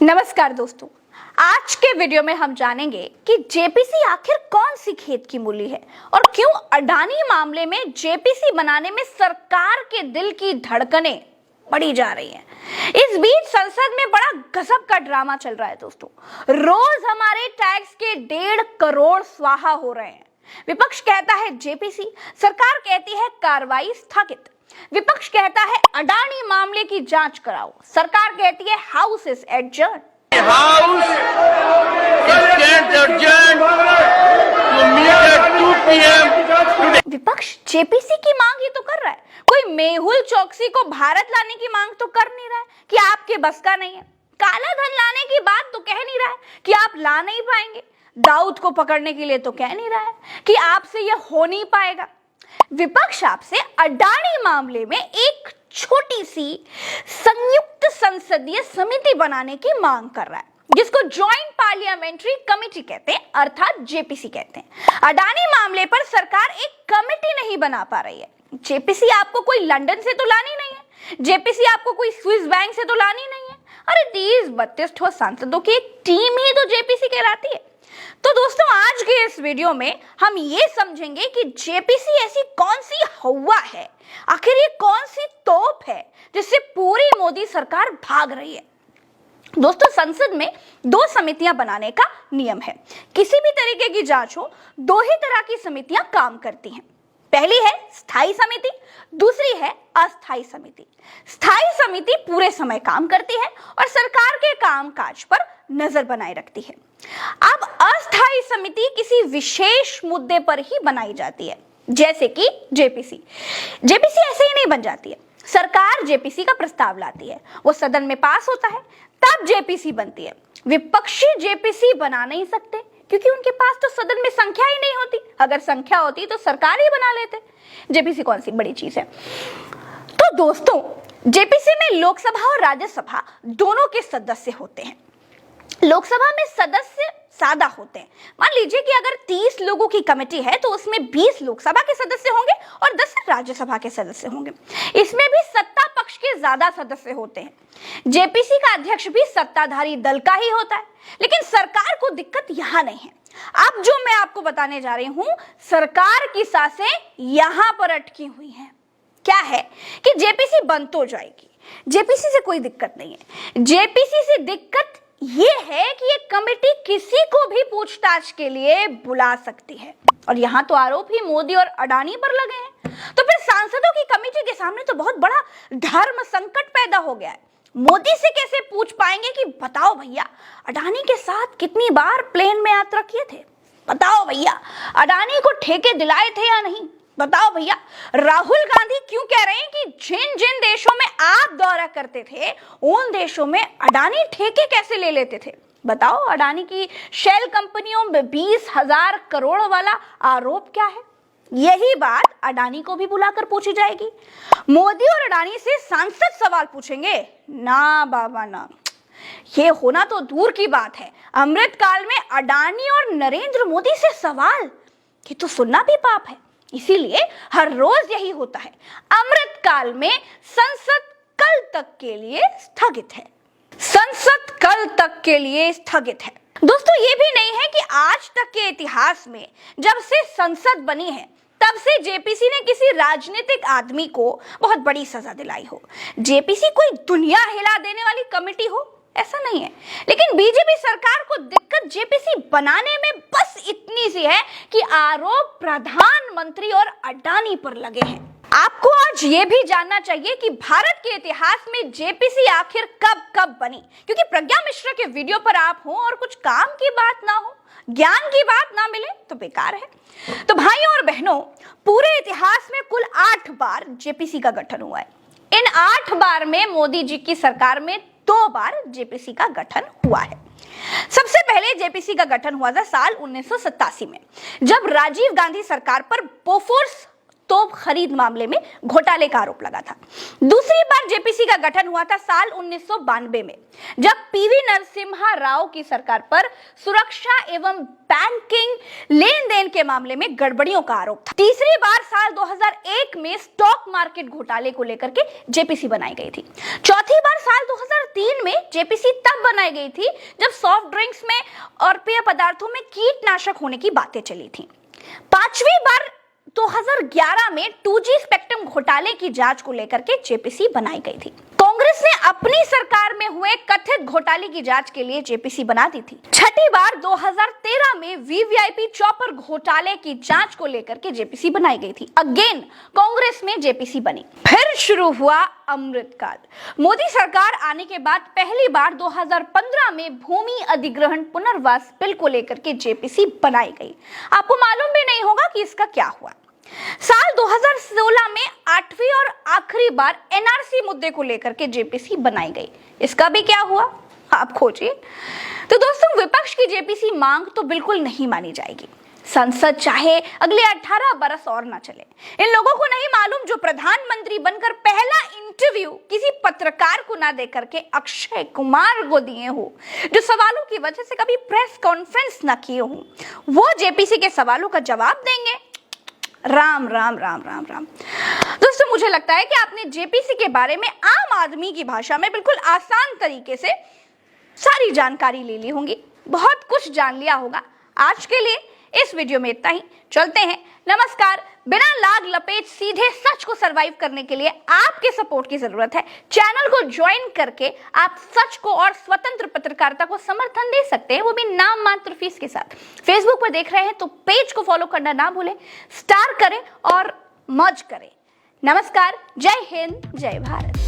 नमस्कार दोस्तों, आज के वीडियो में हम जानेंगे कि जेपीसी आखिर कौन सी खेत की मूली है और क्यों अडानी मामले में जेपीसी बनाने में सरकार के दिल की धड़कनें बढ़ी जा रही हैं। इस बीच संसद में बड़ा गजब का ड्रामा चल रहा है दोस्तों। रोज हमारे टैक्स के 1.5 करोड़ स्वाहा हो रहे हैं। विपक्ष कहता है जेपीसी, सरकार कहती है कार्रवाई स्थगित। विपक्ष कहता है अडानी मामले की जांच कराओ, सरकार कहती है house is adjourn. House stands adjourned to meet at 2 p.m. today. विपक्ष जेपीसी की मांग ही तो कर रहा है, कोई मेहुल चौकसी को भारत लाने की मांग तो कर नहीं रहा है कि आपके बस का नहीं है। काला धन लाने की बात तो कह नहीं रहा है कि आप ला नहीं पाएंगे। दाऊद को पकड़ने के लिए तो कह नहीं रहा है कि आपसे यह हो नहीं पाएगा। विपक्ष आपसे अडानी मामले में एक छोटी सी संयुक्त संसदीय समिति बनाने की मांग कर रहा है, जिसको ज्वाइंट पार्लियामेंट्री कमेटी कहते हैं, अर्थात जेपीसी कहते हैं। अडानी मामले पर सरकार एक कमेटी नहीं बना पा रही है। जेपीसी आपको कोई लंदन से तो लानी नहीं है, जेपीसी आपको कोई स्विस बैंक से तो लानी नहीं है। अरे 30-32 सांसदों की एक टीम ही तो जेपीसी कहलाती है। तो दोस्तों, आज के इस वीडियो में हम ये समझेंगे कि जेपीसी ऐसी कौन सी हवा है, आखिर ये कौन सी तोप है जिससे पूरी मोदी सरकार भाग रही है। दोस्तों, संसद में 2 समितियां बनाने का नियम है। किसी भी तरीके की जांच हो, 2 ही तरह की समितियां काम करती हैं। पहली है स्थायी समिति, दूसरी है अस्थायी समिति। स्थायी समिति पूरे समय काम करती है और सरकार के कामकाज पर नजर बनाए रखती है। अब अस्थायी समिति किसी विशेष मुद्दे पर ही बनाई जाती है, जैसे कि जेपीसी। जेपीसी ऐसे ही नहीं बन जाती है। सरकार जेपीसी का प्रस्ताव लाती है, वो सदन में पास होता है, तब जेपीसी बनती है। विपक्षी जेपीसी बना नहीं सकते क्योंकि उनके पास तो सदन में संख्या ही नहीं होती। अगर संख्या होती तो सरकार ही बना लेते। जेपीसी कौन सी बड़ी चीज है। तो दोस्तों, जेपीसी में लोकसभा और राज्यसभा दोनों के सदस्य होते हैं। लोकसभा में सदस्य सादा होते हैं। मान लीजिए कि अगर 30 लोगों की कमेटी है तो उसमें 20 लोकसभा के सदस्य होंगे और 10 राज्यसभा के सदस्य होंगे। इसमें भी सत्ता पक्ष के ज्यादा सदस्य होते हैं। जेपीसी का अध्यक्ष भी सत्ताधारी दल का ही होता है, लेकिन सरकार को दिक्कत यहां नहीं है। अब जो मैं आपको बताने जा रही हूं, सरकार की सांसें यहां पर अटकी हुई हैं। क्या है कि जेपीसी बन तो जाएगी, जेपीसी से कोई दिक्कत नहीं है। जेपीसी से दिक्कत ये है कि ये कमेटी किसी को भी पूछताछ के लिए बुला सकती है, और यहाँ तो आरोप ही मोदी और अडानी पर लगे हैं। तो फिर सांसदों की कमेटी के सामने तो बहुत बड़ा धर्म संकट पैदा हो गया है। मोदी से कैसे पूछ पाएंगे कि बताओ भैया, अडानी के साथ कितनी बार प्लेन में यात्रा किए थे, बताओ भैया अडानी को ठेके दिलाए थे या नहीं, बताओ भैया राहुल गांधी क्यों कह रहे हैं कि जिन जिन देशों में आप दौरा करते थे उन देशों में अडानी ठेके कैसे ले लेते थे। बताओ, अडानी की शेल कंपनियों में 20,000 करोड़ वाला आरोप क्या है। यही बात अडानी को भी बुलाकर पूछी जाएगी। मोदी और अडानी से सांसद सवाल पूछेंगे? ना बाबा ना, ये होना तो दूर की बात है। अमृतकाल में अडानी और नरेंद्र मोदी से सवाल, ये तो सुनना भी पाप है। इसीलिए हर रोज यही होता है। अमृतकाल में संसद कल तक के लिए स्थगित है। संसद कल तक के लिए स्थगित है। दोस्तों, ये भी नहीं है कि आज तक के इतिहास में जब से संसद बनी है तब से जेपीसी ने किसी राजनीतिक आदमी को बहुत बड़ी सजा दिलाई हो। जेपीसी कोई दुनिया हिला देने वाली कमेटी हो, ऐसा नहीं है। लेकिन बीजेपी सरकार को दिक्कत जेपीसी बनाने में बस इतनी सी है कि आरोप प्रधानमंत्री और अडानी पर लगे हैं। आपको आज ये भी जानना चाहिए कि भारत के इतिहास में जेपीसी आखिर कब कब बनी, क्योंकि प्रज्ञा मिश्रा के वीडियो पर आप हो और कुछ काम की बात ना हो, ज्ञान की बात ना मिले तो बेकार है। तो भाइयों और बहनों, पूरे इतिहास में कुल 8 बार जेपीसी का गठन हुआ है। इन 8 बार में मोदी जी की सरकार में 2 बार जेपीसी का गठन हुआ है। सबसे पहले जेपीसी का गठन हुआ था साल 1987 में, जब राजीव गांधी सरकार पर बोफोर्स तोप खरीद मामले में घोटाले का आरोप लगा था। दूसरी बार जेपीसी का गठन हुआ था साल 1992 में, जब पीवी नरसिम्हा राव की सरकार पर सुरक्षा एवं बैंकिंग लेन देन के मामले में गड़बड़ियों का आरोप था। तीसरी बार साल 2001 में स्टॉक मार्केट घोटाले को लेकर के जेपीसी बनाई गई थी। चौथी बार साल 2003 में जेपीसी तब बनाई गई थी जब सॉफ्ट ड्रिंक्स में और पेय पदार्थों में कीटनाशक होने की बातें चली थी। पांचवी बार 2011 में 2G स्पेक्ट्रम घोटाले की जांच को लेकर के जेपीसी बनाई गई थी। कांग्रेस ने अपनी सरकार में हुए कथित घोटाले की जांच के लिए जेपीसी बना दी थी। छठी बार 2013 में वीवीआईपी चॉपर घोटाले की जांच को लेकर के जेपीसी बनाई गई थी। अगेन कांग्रेस में जेपीसी बनी। फिर शुरू हुआ अमृतकाल। मोदी सरकार आने के बाद पहली बार 2015 में भूमि अधिग्रहण पुनर्वास बिल को लेकर के जेपीसी बनाई गई। आपको मालूम भी नहीं होगा कि इसका क्या हुआ। साल 2016 में 8वीं और आखिरी बार एनआरसी मुद्दे को लेकर के जेपीसी बनाई गई। इसका भी क्या हुआ, आप खोजिए। तो दोस्तों, विपक्ष की जेपीसी मांग तो बिल्कुल नहीं मानी जाएगी। संसद चाहे अगले 18 बरस और ना चले। इन लोगों को नहीं मालूम जो प्रधानमंत्री बनकर पहला इंटरव्यू किसी पत्रकार को ना देकर के अक्षय कुमार को दिए हो, जो सवालों की वजह से कभी प्रेस कॉन्फ्रेंस ना किए हो, वो जेपीसी के सवालों का जवाब देंगे। राम राम राम राम राम। दोस्तों, मुझे लगता है कि आपने जेपीसी के बारे में आम आदमी की भाषा में बिल्कुल आसान तरीके से सारी जानकारी ले ली होंगी, बहुत कुछ जान लिया होगा। आज के लिए इस वीडियो में इतना ही। चलते हैं, नमस्कार। बिना लाग लपेट सीधे सच को सरवाइव करने के लिए आपके सपोर्ट की जरूरत है। चैनल को ज्वाइन करके आप सच को और स्वतंत्र पत्रकारिता को समर्थन दे सकते हैं, वो भी नाम मात्र फीस के साथ। फेसबुक पर देख रहे हैं तो पेज को फॉलो करना ना भूलें, स्टार करें और मौज करें। नमस्कार, जय हिंद, जय भारत।